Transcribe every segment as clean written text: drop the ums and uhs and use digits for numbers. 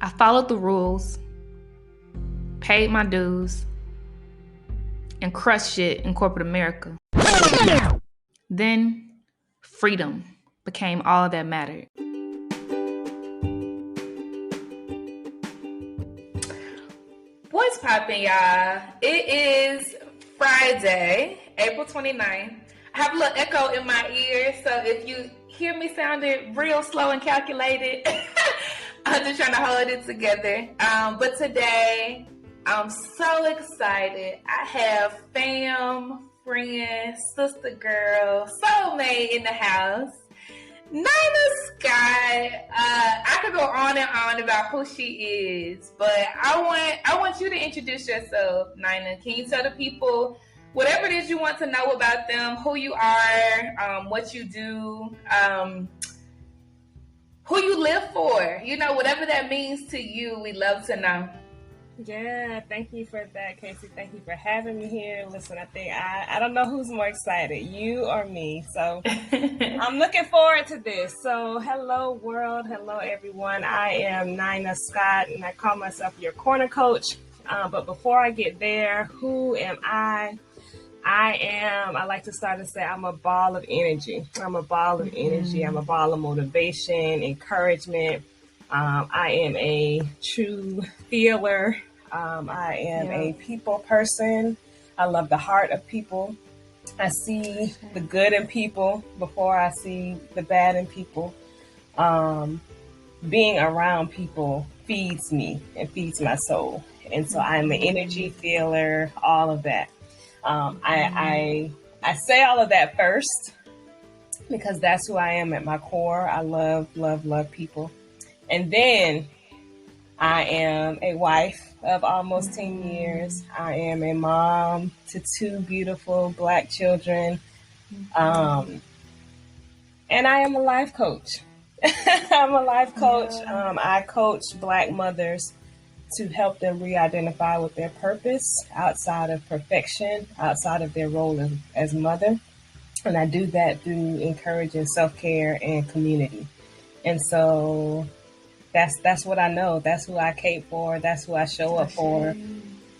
I followed the rules, paid my dues, and crushed shit in corporate America. Then freedom became all that mattered. What's poppin', y'all? It is Friday, April 29th. I have a little echo in my ear, so if you hear me sounding real slow and calculated, I'm just trying to hold it together. But today, I'm so excited. I have fam, friend, sister girl, soulmate in the house. Nina Scott. I could go on and on about who she is, but I want you to introduce yourself, Nina. Can you tell the people whatever it is you want to know about them, who you are, what you do, who you live for? You know, whatever that means to you, we love to know. Yeah, thank you for that, Casey. Thank you for having me here. Listen, I think I don't know who's more excited, you or me. So I'm looking forward to this. So hello, world. Hello, everyone. I am Nina Scott, and I call myself your corner coach. But before I get there, who am I? I like to start and say I'm a ball of energy. I'm a ball of energy. I'm a ball of motivation, encouragement. I am a true feeler. I am a people person. I love the heart of people. I see the good in people before I see the bad in people. Being around people feeds me and feeds my soul. And so I'm an energy feeler, all of that. I say all of that first because that's who I am at my core. I love people. And then I am a wife of almost 10 years. I am a mom to 2 beautiful Black children. And I am a life coach. I'm a life coach. I coach Black mothers to help them re-identify with their purpose outside of perfection, outside of their role as mother. And I do that through encouraging self-care and community. And so that's what I know. That's who I cape for. That's who I show up for,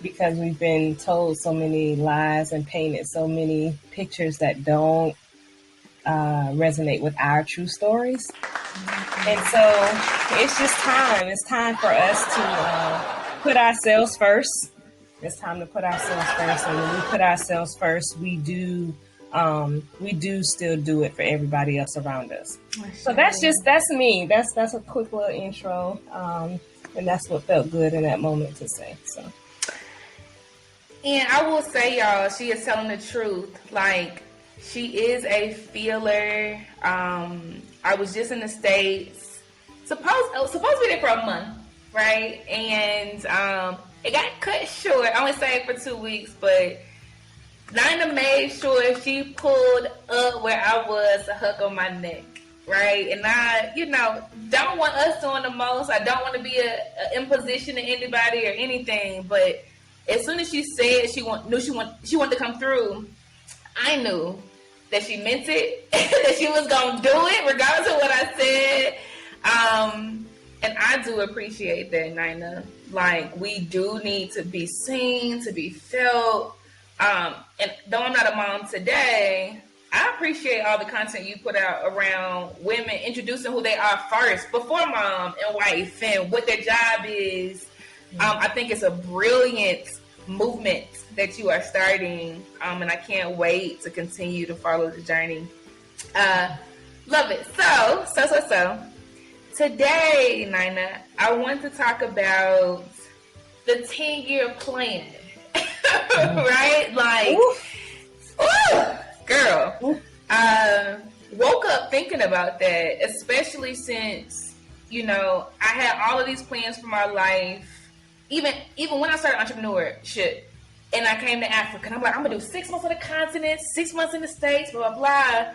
because we've been told so many lies and painted so many pictures that don't resonate with our true stories. And so it's just time. It's time for us to put ourselves first. It's time to put ourselves first. And when we put ourselves first, we do still do it for everybody else around us. So that's me. That's a quick little intro. And that's what felt good in that moment to say. So. And I will say, y'all, she is telling the truth. Like, she is a feeler. I was just in the States, supposed to be there for a month, right? And it got cut short. I only stayed for 2 weeks, but Nina made sure she pulled up where I was to hug on my neck, right? And I, don't want us doing the most. I don't want to be an imposition to anybody or anything. But as soon as she said she wanted to come through, I knew that she meant it, that she was going to do it, regardless of what I said. And I do appreciate that, Nina. Like, we do need to be seen, to be felt. And though I'm not a mom today, I appreciate all the content you put out around women introducing who they are first, before mom and wife, and what their job is. I think it's a brilliant movement that you are starting, and I can't wait to continue to follow the journey. Love it. So today, Nina, I want to talk about the 10-year plan. Right? Like, girl. Woke up thinking about that, especially since, I had all of these plans for my life. Even when I started entrepreneurship and I came to Africa, and I'm like, I'm going to do 6 months on the continent, 6 months in the States, blah, blah, blah.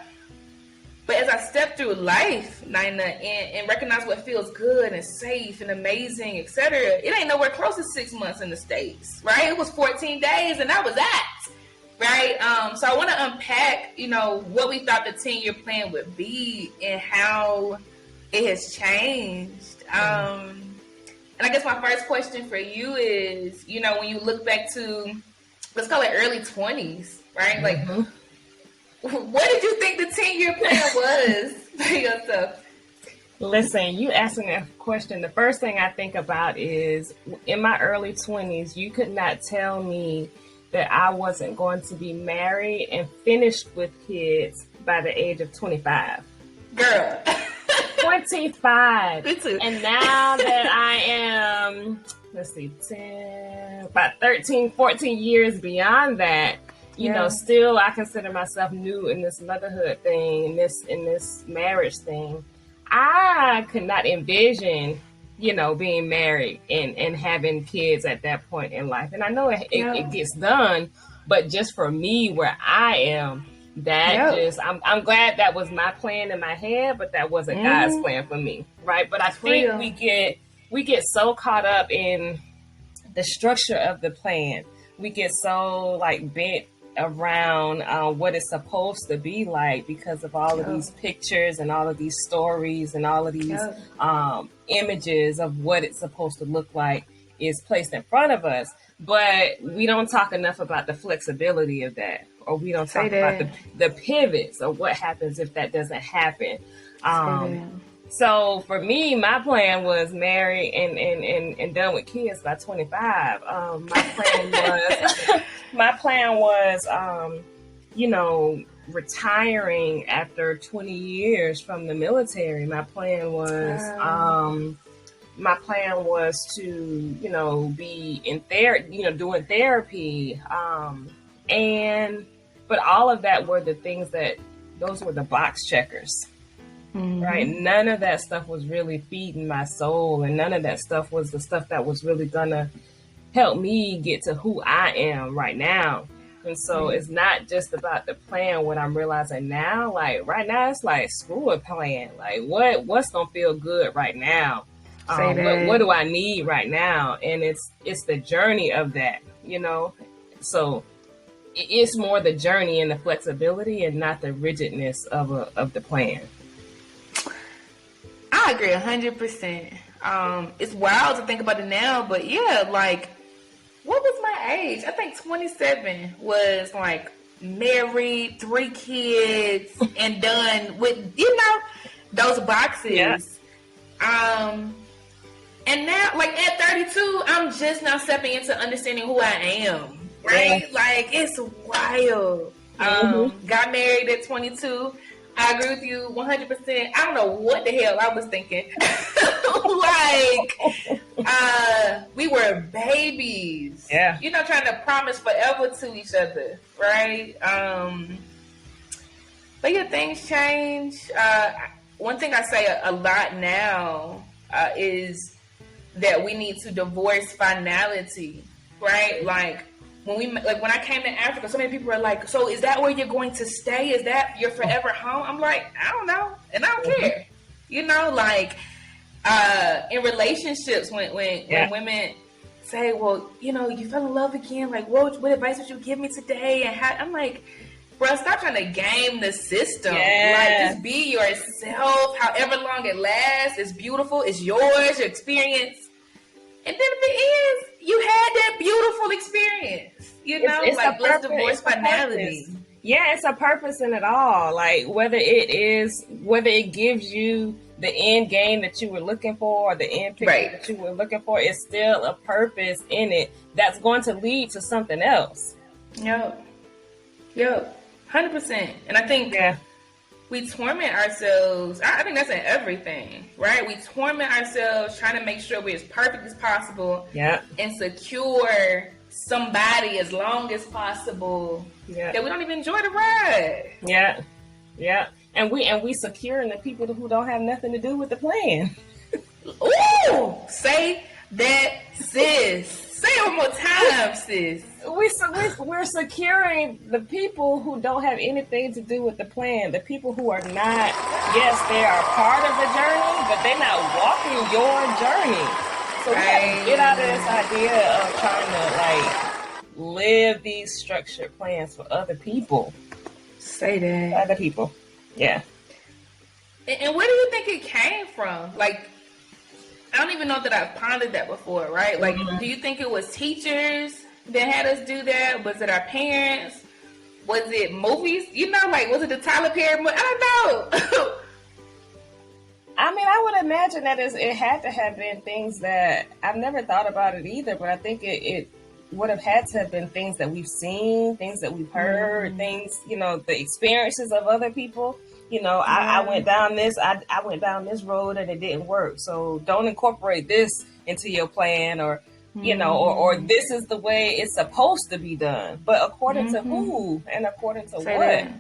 But as I step through life, Nina, and recognize what feels good and safe and amazing, etc., it ain't nowhere close to 6 months in the States, right? It was 14 days, and that was that, right? So I want to unpack, what we thought the 10-year plan would be and how it has changed. And I guess my first question for you is, you know, when you look back to, let's call it early 20s, right? Like, Mm-hmm. what did you think the 10-year plan was for yourself? Listen, you asking that question, the first thing I think about is in my early 20s, you could not tell me that I wasn't going to be married and finished with kids by the age of 25. Girl. 25. Me too. And now that I am, let's see, 10, about 13, 14 years beyond that, you know, still I consider myself new in this motherhood thing, in this marriage thing. I could not envision, you know, being married and having kids at that point in life. And I know it gets done, but just for me, where I am, I'm glad that was my plan in my head, but that wasn't God's plan for me, right? But I think we get so caught up in the structure of the plan. We get so like bent around what it's supposed to be like because of all of these pictures and all of these stories and all of these images of what it's supposed to look like is placed in front of us. But we don't talk enough about the flexibility of that, or we don't talk about the pivots of what happens if that doesn't happen. So for me, my plan was married and done with kids by 25. My plan was, you know, retiring after 20 years from the military. My plan was to, you know, be in therapy, you know, doing therapy. But all of that were the things those were the box checkers. Right. None of that stuff was really feeding my soul, and none of that stuff was the stuff that was really gonna help me get to who I am right now. And so it's not just about the plan. What I'm realizing now, like right now, it's like screw a plan. Like what's gonna feel good right now? What do I need right now? And it's the journey of that, you know. So it's more the journey and the flexibility, and not the rigidness of the plan. I agree 100%. It's wild to think about it now, but yeah, like, what was my age? I think 27 was like married, 3 kids, and done with, you know, those boxes. Yeah. And now, like at 32, I'm just now stepping into understanding who I am. Right? Yeah. Like, it's wild. Got married at 22. I agree with you 100%. I don't know what the hell I was thinking. We were babies. Yeah. You know, trying to promise forever to each other, right? But yeah, things change. One thing I say a lot now is that we need to divorce finality, right? Like, when I came to Africa, so many people were like, so is that where you're going to stay? Is that your forever home? I'm like, I don't know. And I don't care. You know, like, in relationships, when women say, well, you know, you fell in love again, like, what advice would you give me today? And how, I'm like, bro, stop trying to game the system. Like, just be yourself, however long it lasts. It's beautiful. It's yours, your experience. And then at the end, you had that beautiful experience. You know, it's like, let's divorce finality. Yeah, it's a purpose in it all. Like, whether it gives you the end game that you were looking for, or the end picture that you were looking for, it's still a purpose in it that's going to lead to something else. Yep, 100%. And I think we torment ourselves. I think that's in everything, right? We torment ourselves trying to make sure we're as perfect as possible, and secure somebody as long as possible, that we don't even enjoy the ride. Yeah. And we securing the people who don't have nothing to do with the plan. Ooh, say that, sis. Say it one more time, sis. We're securing the people who don't have anything to do with the plan. The people who are not, yes, they are part of the journey, but they're not walking your journey. So we have to get out of this idea of trying to like live these structured plans for other people. Say that. Other people. Yeah. And where do you think it came from? Like, I don't even know that I've pondered that before, right? Like, do you think it was teachers that had us do that? Was it our parents? Was it movies? You know, like, was it the Tyler Perry movie? I don't know. I mean, I would imagine that it had to have been things that I've never thought about it either, but I think it would have had to have been things that we've seen, things that we've heard, things, you know, the experiences of other people. You know, I went down this, I went down this road and it didn't work. So don't incorporate this into your plan, or, you know, or this is the way it's supposed to be done. But according to who and according to Say what? that.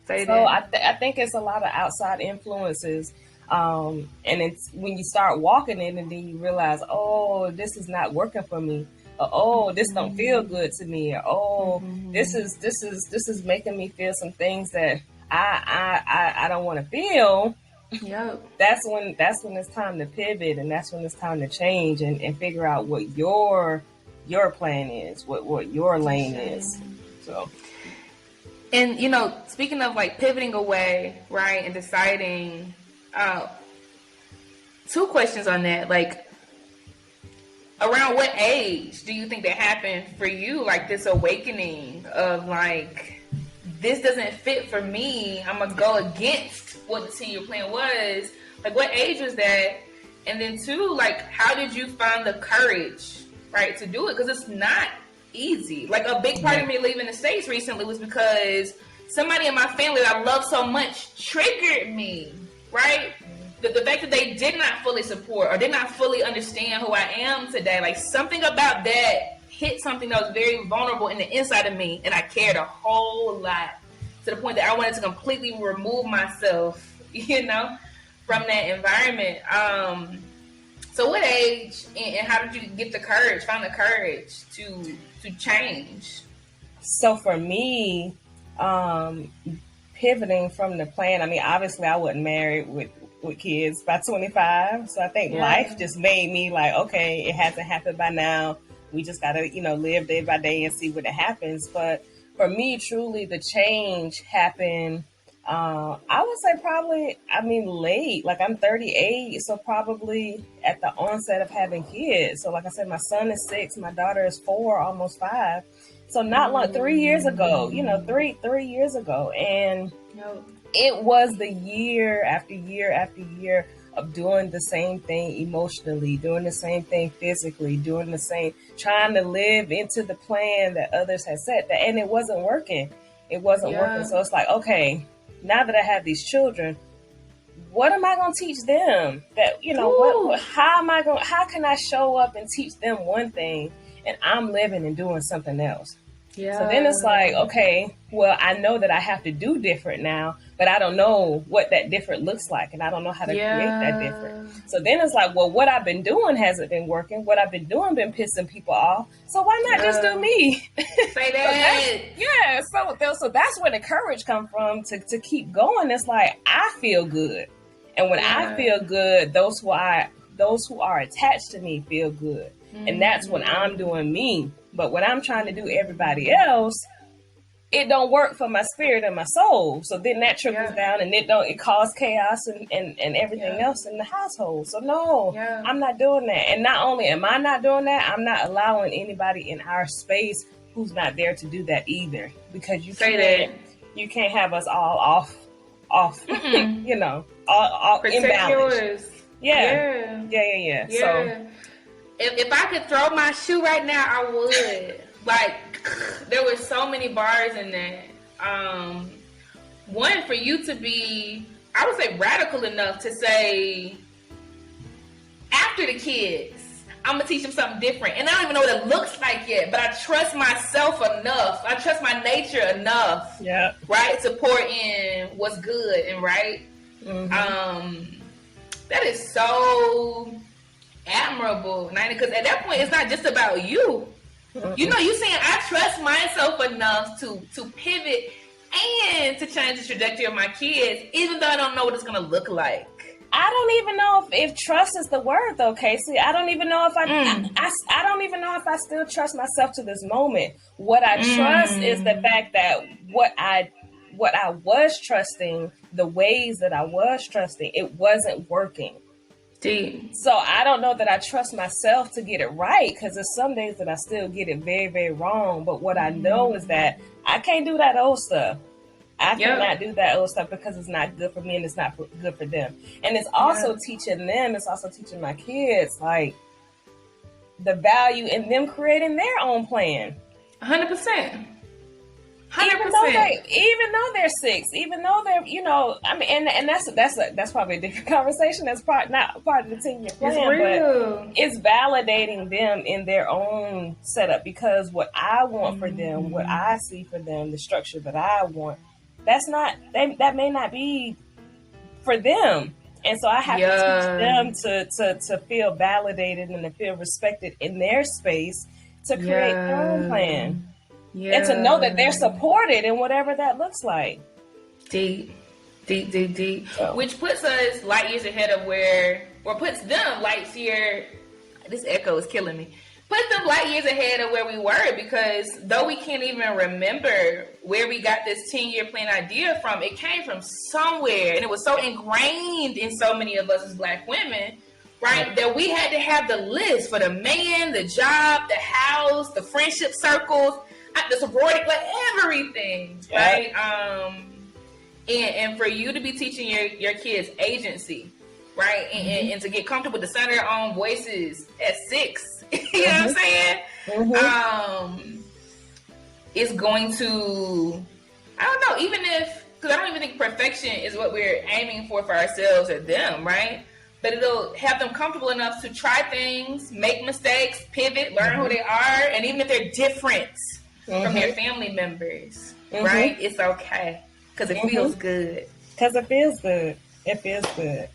Say So that. I think it's a lot of outside influences. And it's when you start walking in and then you realize, oh, this is not working for me. Or, oh, this don't feel good to me. Or, oh, this is making me feel some things that I don't want to feel. Yep. That's when it's time to pivot, and that's when it's time to change and figure out what your plan is, what your lane is. So. And, you know, speaking of like pivoting away, right, and deciding, two questions on that. Like, around what age do you think that happened for you? Like, this awakening of like, this doesn't fit for me. I'm going to go against what the 10-year plan was. Like, what age was that? And then two, like, how did you find the courage, right, to do it? Because it's not easy. Like, a big part of me leaving the States recently was because somebody in my family that I love so much triggered me, right? The fact that they did not fully support or did not fully understand who I am today, like, something about that hit something that was very vulnerable in the inside of me, and I cared a whole lot, to the point that I wanted to completely remove myself, you know, from that environment. So what age and how did you get the courage, find the courage to change? So for me, pivoting from the plan, I mean, obviously I wasn't married with kids by 25. So I think life just made me like, okay, it hasn't happened by now. We just got to, you know, live day by day and see what happens. But for me, truly, the change happened, I would say probably, I mean, late. Like, I'm 38, so probably at the onset of having kids. So like I said, my son is 6, my daughter is 4, almost 5. So not like 3 years ago, you know, three years ago. And it was the year after year after year of doing the same thing emotionally, doing the same thing physically, doing the same, trying to live into the plan that others had set, and it wasn't working. It wasn't working. So it's like, okay, now that I have these children, what am I going to teach them? That, you know, how can I show up and teach them one thing and I'm living and doing something else? Yeah. So then it's like, okay, well, I know that I have to do different now, but I don't know what that different looks like, and I don't know how to create that different. So then it's like, well, what I've been doing hasn't been working. What I've been doing been pissing people off. So why not just do me? Say that. So that's where the courage comes from to keep going. It's like, I feel good, and when I feel good, those who are attached to me feel good, and that's when I'm doing me. But when I'm trying to do everybody else, it don't work for my spirit and my soul. So then that trickles down, and it causes chaos and everything else in the household. So no, I'm not doing that. And not only am I not doing that, I'm not allowing anybody in our space who's not there to do that either. Because you can't have us all off, you know, all imbalanced. Yeah. So if I could throw my shoe right now, I would. Like, there were so many bars in that. One, for you to be, I would say, radical enough to say, after the kids, I'm going to teach them something different. And I don't even know what it looks like yet, but I trust myself enough. I trust my nature enough, right, to pour in what's good and right. That is so admirable, because at that point, it's not just about you. You know, you saying I trust myself enough to pivot and to change the trajectory of my kids, even though I don't know what it's going to look like. I don't even know if trust is the word, though, Casey. I don't even know if I don't even know if I still trust myself to this moment. What I trust is the fact that what I was trusting, the ways that I was trusting, it wasn't working. Deep. So I don't know that I trust myself to get it right, because there's some days that I still get it very, very wrong. But what I know is that I can't do that old stuff. I cannot do that old stuff because it's not good for me and it's not good for them. And it's also teaching them, it's also teaching my kids, like, the value in them creating their own plan. 100%. 100%. Even though they're 6, even though they're, I mean, and that's probably a different conversation. That's not part of the 10-year plan, but it's validating them in their own setup, because what I want for them, what I see for them, the structure that I want, that may not be for them. And so I have to teach them to feel validated and to feel respected in their space to create their own plan. Yeah. And to know that they're supported in whatever that looks like. Deep. So. Which puts us light years ahead of puts them light years, this echo is killing me, puts them light years ahead of where we were, because though we can't even remember where we got this 10-year plan idea from, it came from somewhere, and it was so ingrained in so many of us as Black women, right, that we had to have the list for the man, the job, the house, the friendship circles, the sorority, like everything, right? And for you to be teaching your kids agency, right, and to get comfortable with the sound of their own voices at 6, you know what I'm saying? It's going to, I don't know, even if, because I don't even think perfection is what we're aiming for ourselves or them, right? But it'll have them comfortable enough to try things, make mistakes, pivot, learn who they are, and even if they're different from their family members, right? It's okay, because it feels good. Because it feels good. It feels good.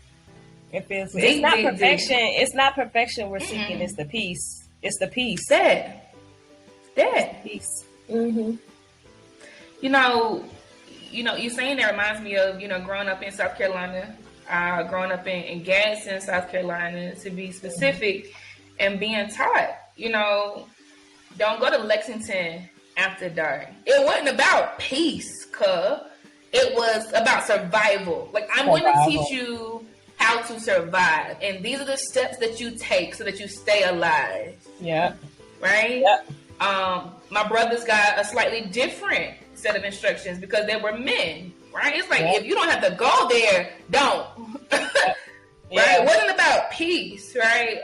It feels good. It's not perfection. It's not perfection we're seeking. It's the peace. It's the peace. That. Peace. You know, you saying that reminds me of, growing up in South Carolina, growing up in Gadsden, South Carolina, to be specific, and being taught, don't go to Lexington after dark. It wasn't about peace, it was about survival. Like, I'm going to teach you how to survive, and these are the steps that you take so that you stay alive. Yeah. Right? Yep. My brothers got a slightly different set of instructions because they were men, right? It's like, if you don't have to go there, don't. Right? It wasn't about peace, right?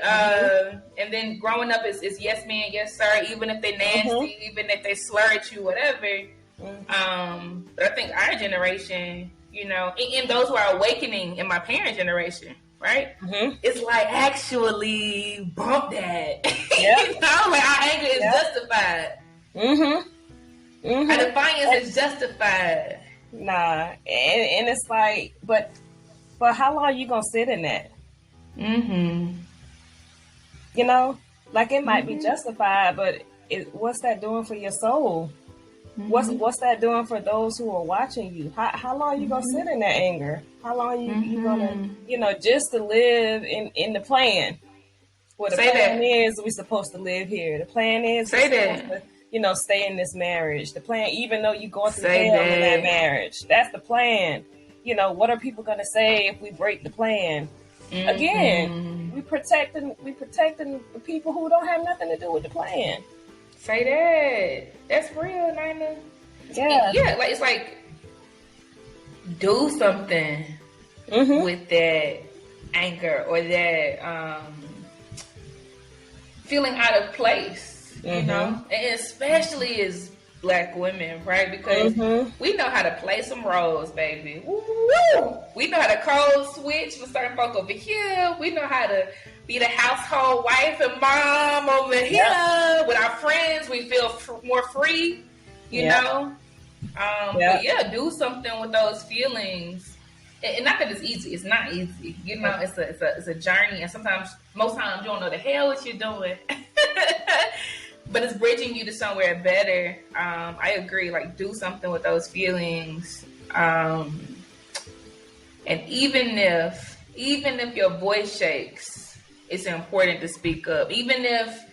And then growing up is yes man, yes sir, even if they nasty, even if they slur at you, whatever. But I think our generation, and those who are awakening in my parents' generation, right? It's like, actually bump that. Like, our anger is justified. Our defiance is justified. Nah, and it's like, but how long are you gonna sit in that? Like, it might be justified, but what's that doing for your soul? What's that doing for those who are watching you? How long are you gonna sit in that anger? How long you gonna, just to live in the plan? Well, the plan is we're supposed to live here. The plan is we're supposed to, stay in this marriage. The plan, even though you're going through hell in that marriage, that's the plan. What are people gonna say if we break the plan? Again, we protecting the people who don't have nothing to do with the plan. Say that. That's real, Nina. Yeah. Like, it's like, do something with that anger or that feeling out of place, and especially as Black women, right? Because we know how to play some roles, baby. Woo! We know how to code switch for certain folk over here. We know how to be the household wife and mom over here. With our friends, we feel more free, you know? But do something with those feelings. And not that it's easy. It's not easy. It's a journey. And most times, you don't know the hell what you're doing. But it's bridging you to somewhere better. I agree. Like, do something with those feelings. And even if your voice shakes, it's important to speak up. Even if,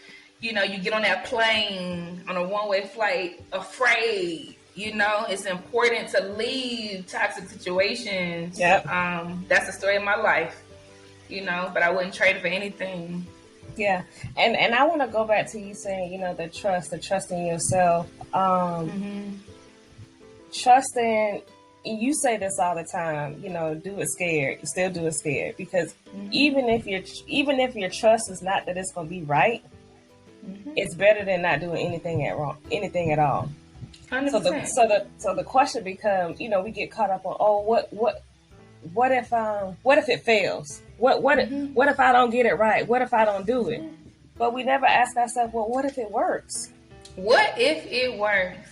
you get on that plane on a one-way flight afraid, it's important to leave toxic situations. That's the story of my life. but I wouldn't trade it for anything. Yeah. And I want to go back to you saying, the trust in yourself. Trusting, you say this all the time, do it scared. You still do it scared, because even if your trust is not that it's going to be right, it's better than not doing anything at all. 100%. So the question becomes, we get caught up on, what if it fails? What if I don't get it right? What if I don't do it? But we never ask ourselves, well, what if it works? What if it works?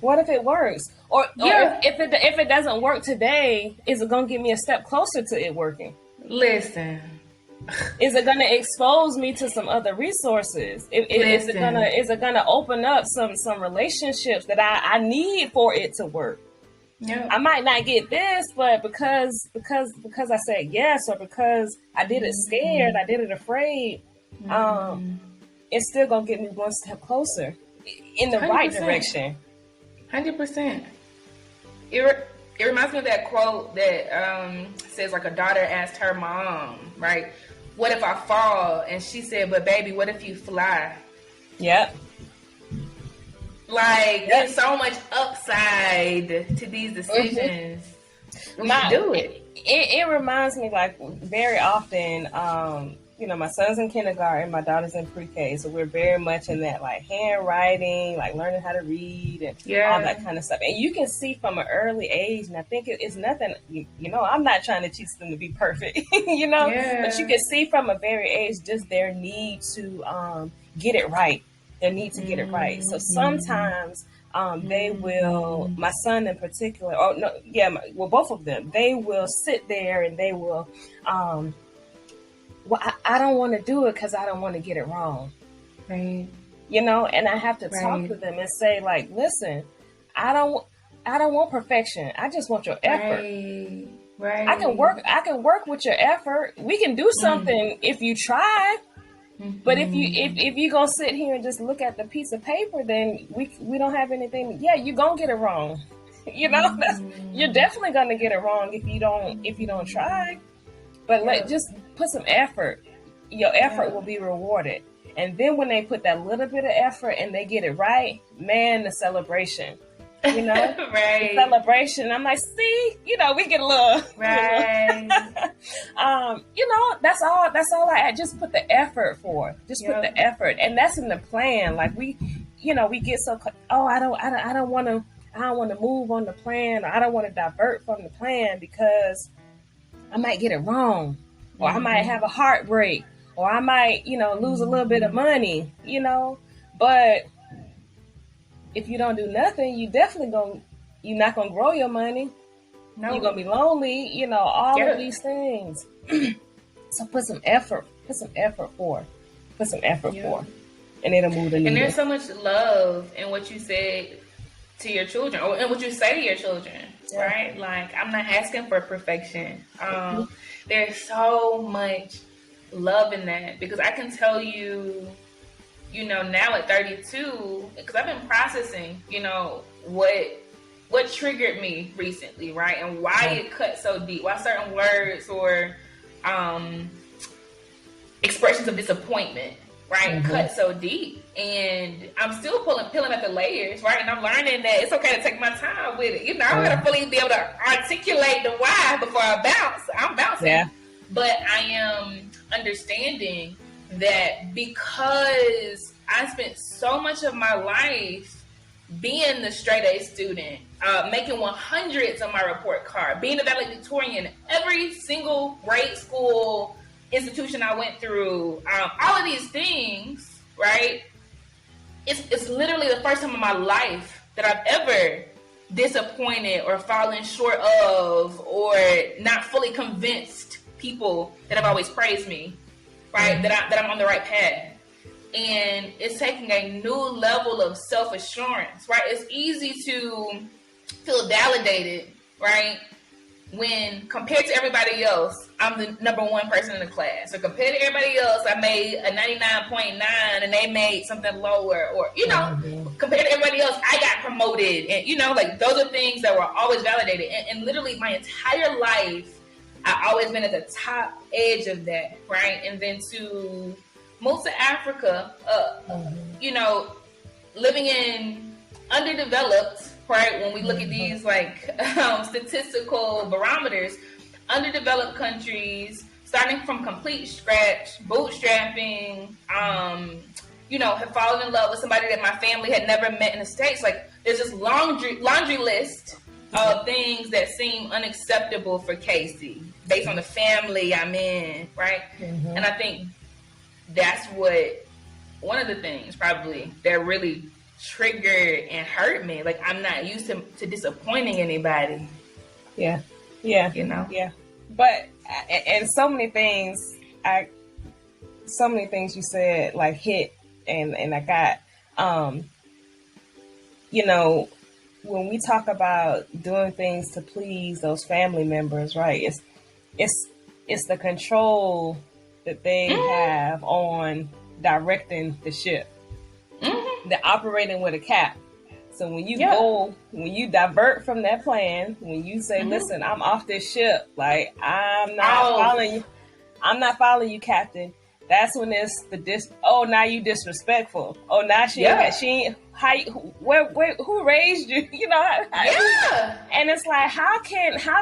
What if it works? Or if it doesn't work today, is it going to get me a step closer to it working? Listen. Is it going to expose me to some other resources? Is it gonna open up some relationships that I need for it to work? Yeah. I might not get this, but because I said yes, or because I did it scared, I did it afraid, it's still gonna get me one step closer in the 100%. Right direction. 100%. It reminds me of that quote that says, like, a daughter asked her mom, right, what if I fall? And she said, but baby, what if you fly? Yep. Like, there's so much upside to these decisions. Do it. It reminds me, like, very often, my son's in kindergarten, my daughter's in pre-K, so we're very much in that, like, handwriting, like learning how to read and all that kind of stuff. And you can see from an early age, and I think it's nothing, I'm not trying to teach them to be perfect, but you can see from a very age just their need to get it right. Their need to get it right. So sometimes they will, my son in particular, both of them, they will sit there and they will, I don't want to do it because I don't want to get it wrong. Right. And I have to talk to them and say, like, listen, I don't want perfection. I just want your effort. Right. I can work with your effort. We can do something if you try. But if you gonna sit here and just look at the piece of paper, then we don't have anything. Yeah, you're gonna get it wrong. You're definitely gonna get it wrong if you don't try. But just put some effort. Your effort will be rewarded. And then when they put that little bit of effort and they get it right, man, the celebration. Right. The celebration. I'm like, see, we get a little right. That's all I just put the effort for. Just put the effort. And that's in the plan. Like we get so, I don't want to move on the plan, or I don't want to divert from the plan because I might get it wrong, or I might have a heartbreak, or I might, lose a little bit of money, but if you don't do nothing, you're not going to grow your money. No. You're going to be lonely, all of these things. So put some effort for, and it'll move the needle. And there's so much love in what you said to your children, or in what you say to your children, right? Like, I'm not asking for perfection. There's so much love in that, because I can tell you, now at 32, because I've been processing, what triggered me recently, right? And why it cut so deep, why certain words or expressions of disappointment, right, cut so deep. And I'm still peeling at the layers, right? And I'm learning that it's okay to take my time with it. I'm going to fully be able to articulate the why before I bounce. I'm bouncing. Yeah. But I am understanding that because I spent so much of my life being the straight A student, making 100s on my report card, being a valedictorian, every single grade school institution I went through, all of these things, right? It's literally the first time in my life that I've ever disappointed or fallen short of or not fully convinced people that have always praised me, right? That I'm on the right path. And it's taking a new level of self-assurance, right? It's easy to feel validated, right? When compared to everybody else, I'm the number one person in the class. Or compared to everybody else, I made a 99.9 and they made something lower. Or, compared to everybody else, I got promoted. And, like, those are things that were always validated. And literally my entire life, I always been at the top edge of that, right? And then to move to Africa, you know, living in underdeveloped, right? When we look at these like statistical barometers, underdeveloped countries, starting from complete scratch, bootstrapping, you know, have fallen in love with somebody that my family had never met in the States. Like, there's this laundry list of things that seem unacceptable for Casey based on the family I'm in, right? And I think that's what, one of the things probably that really triggered and hurt me. Like, I'm not used to disappointing anybody. Yeah. You know? Yeah. But, and so many things you said, like, hit, and I got, you know, when we talk about doing things to please those family members, right? It's the control that they have on directing the ship. They're operating with a cap. So when you when you divert from that plan, when you say, listen, I'm off this ship, like, I'm not following you, Captain. That's when it's now you disrespectful. Oh, now who raised you? You know, and it's like, how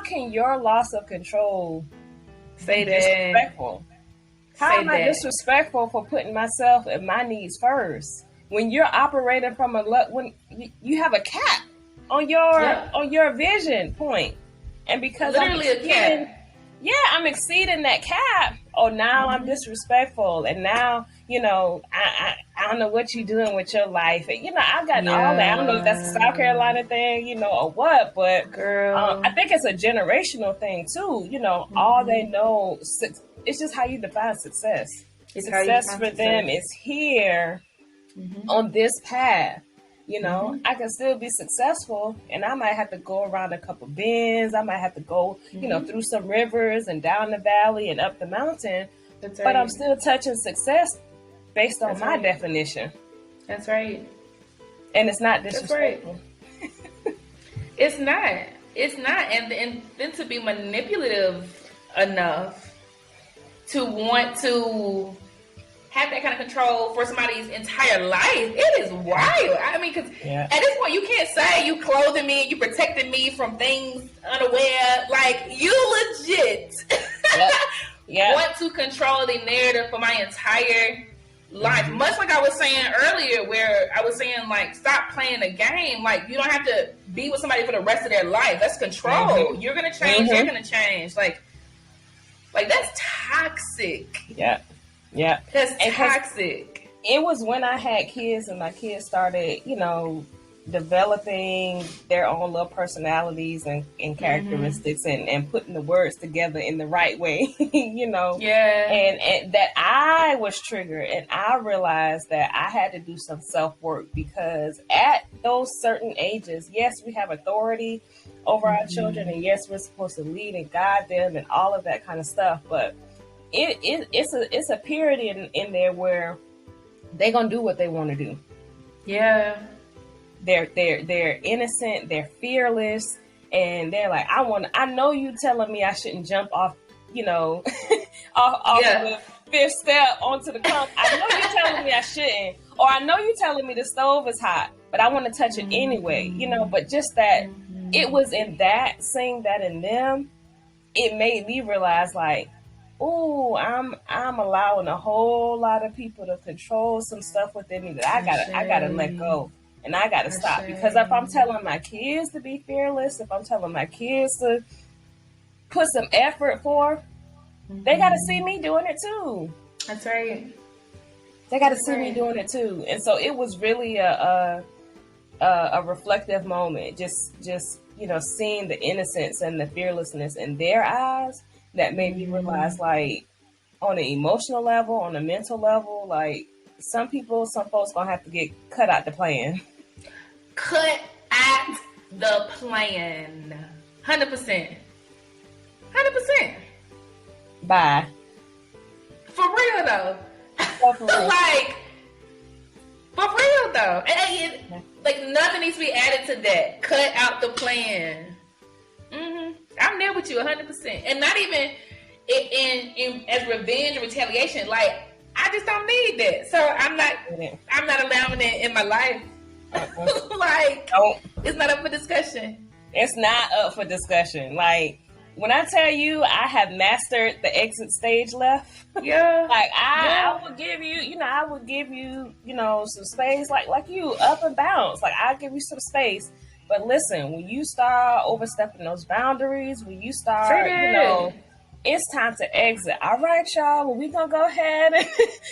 can your loss of control say be disrespectful? How am I disrespectful for putting myself and my needs first? When you're operating from when you have a cap on your vision point, and because literally a cap. Yeah, I'm exceeding that cap. Oh, now I'm disrespectful, and now, you know, I don't know what you're doing with your life. And, you know, I've gotten all that. I don't know if that's a South Carolina thing, you know, or what, but girl, I think it's a generational thing too. You know, all they know, it's just how you define success. Success for them is here on this path. You know, I can still be successful, and I might have to go around a couple bends. I might have to go, you know, through some rivers and down the valley and up the mountain. But I'm still touching success based on my definition. That's right. And it's not disrespectful. Right. It's not. And then to be manipulative enough to want to have that kind of control for somebody's entire life, it is wild. I mean, because at this point, you can't say you clothing me, you protecting me from things unaware. Like, you legit want to control the narrative for my entire life. Much like I was saying earlier, where I was saying, like, stop playing the game. Like, you don't have to be with somebody for the rest of their life. That's control. You're going to change, they're going to change. Like, that's toxic. Yeah. That's toxic. It was when I had kids and my kids started, you know, developing their own little personalities and characteristics and putting the words together in the right way, you know. Yeah. And that I was triggered, and I realized that I had to do some self-work, because at those certain ages, yes, we have authority over our children, and yes, we're supposed to lead and guide them and all of that kind of stuff, but it's a period in there where they're gonna do what they want to do. Yeah, they're innocent, they're fearless, and they're like, I know you telling me I shouldn't jump off, you know, off of the fifth step onto the concrete. I know you're telling me I shouldn't, or I know you're telling me the stove is hot, but I want to touch it anyway, you know. But just that it was in that, seeing that in them, it made me realize, like, ooh, I'm allowing a whole lot of people to control some stuff within me that I gotta let go, and I gotta stop. Because if I'm telling my kids to be fearless, if I'm telling my kids to put some effort for, they gotta see me doing it too. That's right. They gotta see me doing it too. And so it was really a reflective moment, just you know, seeing the innocence and the fearlessness in their eyes. That made me realize, like, on an emotional level, on a mental level, like, some folks gonna have to get cut out the plan. Cut out the plan. 100%. 100%. Bye. For real though. Oh, for real. Like, for real though. And, like, nothing needs to be added to that. Cut out the plan. I'm there with you 100%. And not even in as revenge or retaliation. Like, I just don't need that. So I'm not allowing it in my life. Like, it's not up for discussion. It's not up for discussion. Like, when I tell you I have mastered the exit stage left, yeah, like I will give you, I will give you, some space, like you up and bounce. Like, I'll give you some space. But listen, when you start overstepping those boundaries, when you start, it's time to exit. All right, y'all. Well, we gonna go ahead and,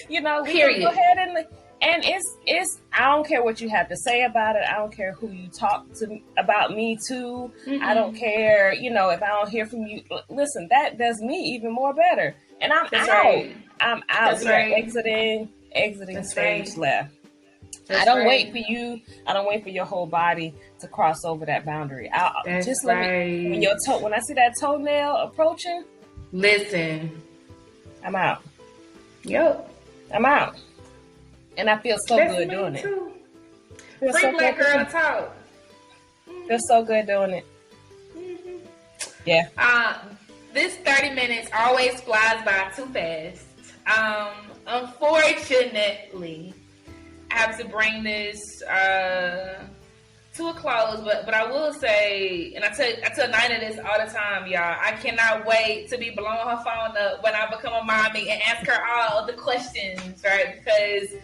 we gonna go ahead and it's. I don't care what you have to say about it. I don't care who you talk to about me to. I don't care, if I don't hear from you. Listen, that does me even more better. And I'm out. Right. I'm out. That's right. Exiting That's stage right. left. That's I don't right. wait for you. I don't wait for your whole body to cross over that boundary. That's just let me. When I see that toenail approaching, listen. I'm out. Yep. I'm out. And I feel so good doing too. it. Free black girl to talk. Feel so good doing it. Mm-hmm. Yeah. This 30 minutes always flies by too fast. Unfortunately, I have to bring this to a close, but I will say, and I tell Nina this all the time, y'all. I cannot wait to be blowing her phone up when I become a mommy and ask her all the questions, right? Because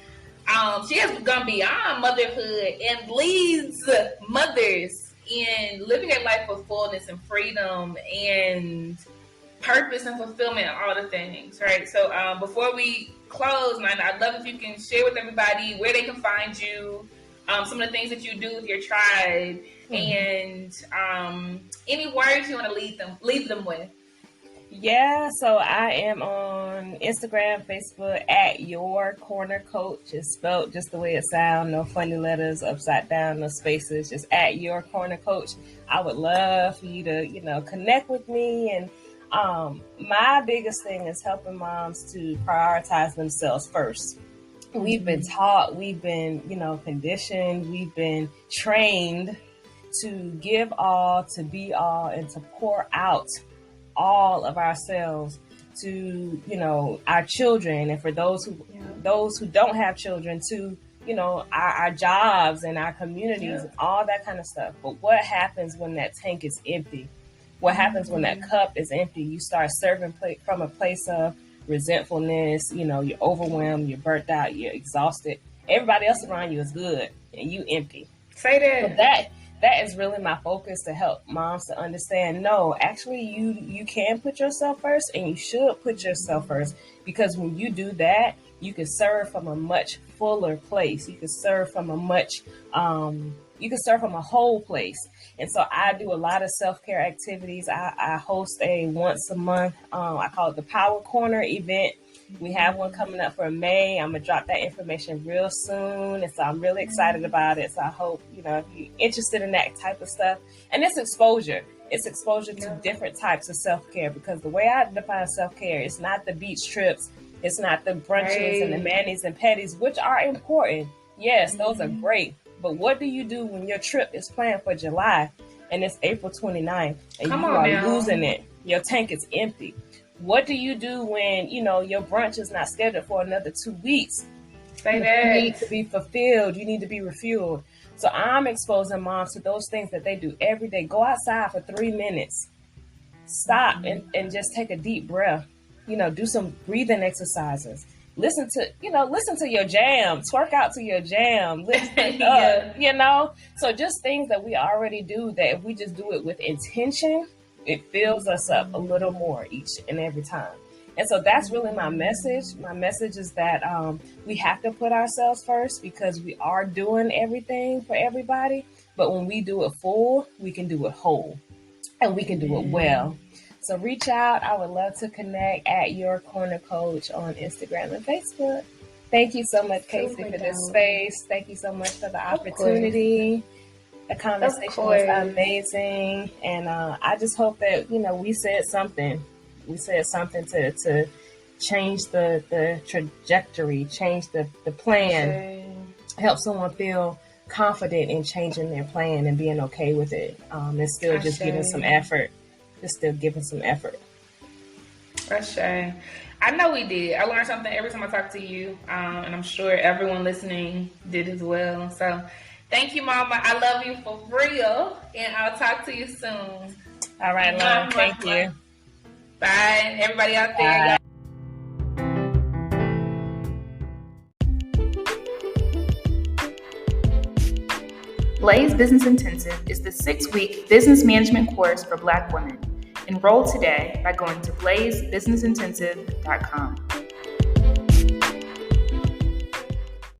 she has gone beyond motherhood and leads mothers in living a life of fullness and freedom and purpose and fulfillment and all the things, right? So before we close, Nina, I'd love if you can share with everybody where they can find you, some of the things that you do with your tribe, and any words you want to leave them with. Yeah, so I am on Instagram, Facebook at Your Corner Coach. It's spelled just the way it sounds. No funny letters, upside down, no spaces. Just at Your Corner Coach. I would love for you to, connect with me. And my biggest thing is helping moms to prioritize themselves first. We've been taught, we've been, conditioned, we've been trained to give all, to be all, and to pour out all of ourselves to, our children, and for those who don't have children, to, our jobs and our communities and all that kind of stuff. But what happens when that tank is empty? What happens when that cup is empty? You start serving from a place of resentfulness, you're overwhelmed, you're burnt out, you're exhausted. Everybody else around you is good and you empty. Say that. So that is really my focus, to help moms to understand, no, actually you can put yourself first, and you should put yourself first, because when you do that, you can serve from a much fuller place. You can serve from a whole place. And so I do a lot of self-care activities. I host a once a month, I call it the Power Corner event. We have one coming up for May. I'm going to drop that information real soon. And so I'm really excited about it. So I hope, if you're interested in that type of stuff. And it's exposure. It's exposure to different types of self-care, because the way I define self-care is not the beach trips. It's not the brunches and the manis and petties, which are important. Yes, those are great. But what do you do when your trip is planned for July and it's April 29th and you are losing it? Your tank is empty. What do you do when, your brunch is not scheduled for another 2 weeks? Say that. You need to be fulfilled. You need to be refueled. So I'm exposing moms to those things that they do every day. Go outside for 3 minutes. Stop and just take a deep breath. Do some breathing exercises. Listen to your jam. Twerk out to your jam. Lift it up, So just things that we already do, that if we just do it with intention, it fills us up a little more each and every time. And so that's really my message. My message is that we have to put ourselves first, because we are doing everything for everybody. But when we do it full, we can do it whole, and we can do it well. So reach out. I would love to connect at Your Corner Coach on Instagram and Facebook. Thank you so much, Casey, for this space. Thank you so much for the opportunity. The conversation was amazing. And I just hope that, we said something. We said something to change the trajectory, change the plan, help someone feel confident in changing their plan and being okay with it. And still just giving some effort. just still giving some effort. That's shame. I know we did. I learned something every time I talk to you, and I'm sure everyone listening did as well. So thank you, Mama. I love you for real, and I'll talk to you soon. All right, Love. Thank you. Bye. Everybody out there. Bye. Blaze Business Intensive is the 6-week business management course for Black women. Enroll today by going to blazebusinessintensive.com.